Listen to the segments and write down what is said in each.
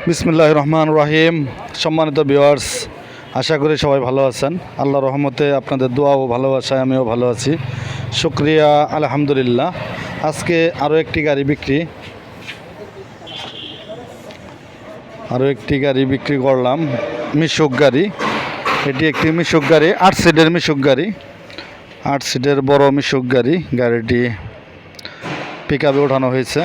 বিসমিল্লাহির রহমানির রহিম। সম্মানিত ভিউয়ার্স, আশা করি সবাই ভালো আছেন। আল্লাহর রহমতে আপনাদের দোয়া ও ভালোবাসায় আমিও ভালো আছি। শুকরিয়া, আলহামদুলিল্লাহ। আজকে আরও একটি গাড়ি বিক্রি করলাম, মিশুক গাড়ি। এটি একটি মিশুক গাড়ি, 8 সিটের মিশুক গাড়ি, 8 সিটের বড় মিশুক গাড়ি। গাড়িটি পিকআপে ওঠানো হয়েছে।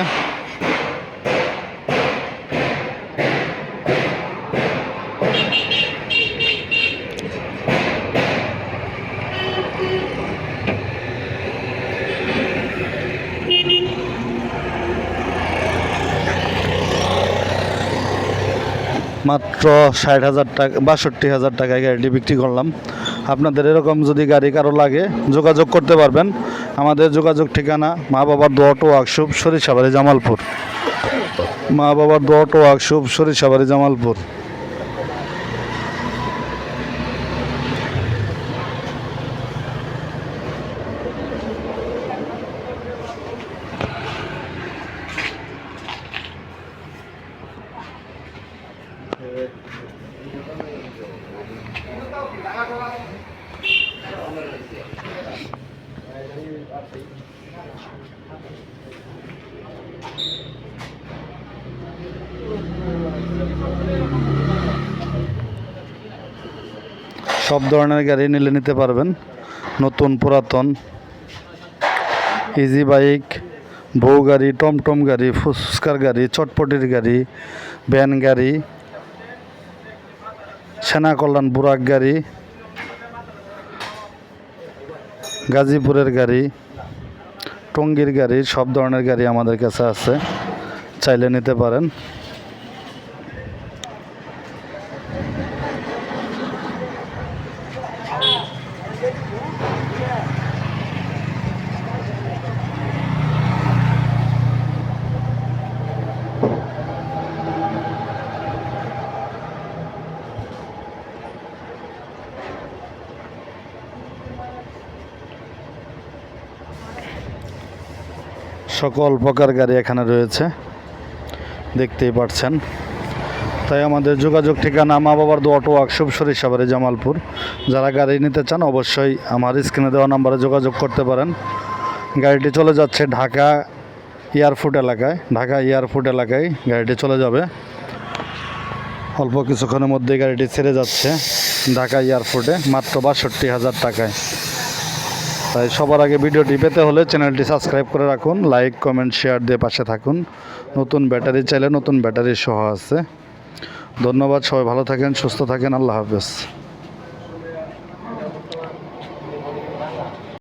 মাত্র 60,000 টাকা, 62,000 টাকায় গাড়িটি বিক্রি করলাম। আপনাদের এরকম যদি গাড়ি কারো লাগে যোগাযোগ করতে পারবেন। আমাদের যোগাযোগ ঠিকানা মা বাবার দোয়া অটো ওয়ার্কশপ, সরিষাবাড়ি, জামালপুর। মা বাবার দোয়া অটো ওয়ার্কশপ, সরিষাবাড়ি, জামালপুর। সব ধরনের গাড়ি নিতে পারবেন, নতুন পুরাতন, ইজি বাইক, বউ গাড়ি, টমটম গাড়ি, ফুসকার গাড়ি, চটপটির গাড়ি, ভ্যান গাড়ি, সেনা কল্যাণ বুরাক গাড়ি, গাজীপুরের গাড়ি, টঙ্গীর গাড়ি, সব ধরনের গাড়ি আমাদের কাছে আছে, চাইলে নিতে পারেন। সকল প্রকার গাড়ি এখানে রয়েছে, দেখতেই পাচ্ছেন। তাই আমাদের যোগাযোগ ঠিকানা মা বাবার দোয়া অটো ওয়ার্কশপ, সরিষাবাড়ি, জামালপুর। যারা গাড়ি নিতে চান অবশ্যই আমার স্ক্রিনে দেওয়া নাম্বারে যোগাযোগ করতে পারেন। গাড়িটি চলে যাচ্ছে ঢাকা এয়ারপোর্ট এলাকায় গাড়িটি চলে যাবে। অল্প কিছুক্ষণের মধ্যে গাড়িটি ছেড়ে যাচ্ছে ঢাকা এয়ারপোর্টে, মাত্র 62,000 টাকায়। তাই সবার আগে ভিডিওটি পেতে হলে চ্যানেলটি সাবস্ক্রাইব করে রাখুন, লাইক, কমেন্ট, শেয়ার দিয়ে পাশে থাকুন। নতুন ব্যাটারি চাইলে নতুন ব্যাটারি সহ আছে। ধন্যবাদ, সবাই ভালো থাকেন, সুস্থ থাকেন। আল্লাহ হাফেজ।